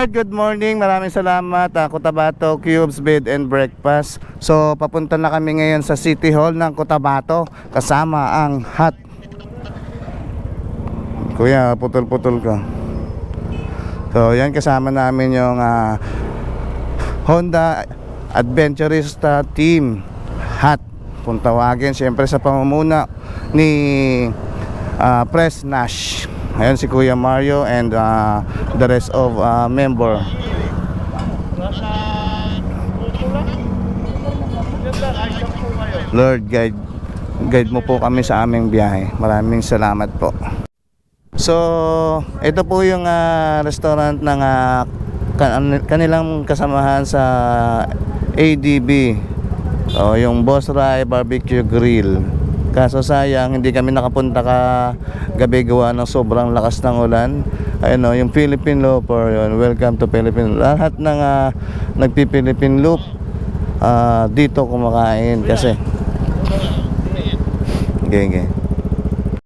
Lord, good morning. Maraming salamat. Cotabato Cubes Bed and Breakfast. So, papunta na kami ngayon sa City Hall ng Cotabato kasama ang hot. Kuya, putol-putol ka. So, yan kasama namin yung Honda Adventurista Team Hot. Kung tawagin, siyempre sa pamumuna ni Press Nash. Ayan si Kuya Mario and the rest of member. Lord, guide mo po kami sa aming biyahe. Maraming salamat po. So, ito po yung restaurant ng kanilang kasamahan sa ADB. Yung Boss Rai Barbecue Grill. Kaso sayang hindi kami nakapunta gabi gawa ng sobrang lakas ng ulan. Ayun yung Philippine Looper yun. Welcome to Philippine. Lahat ng nagpi-Philippine Loop dito kumakain kasi. Okay.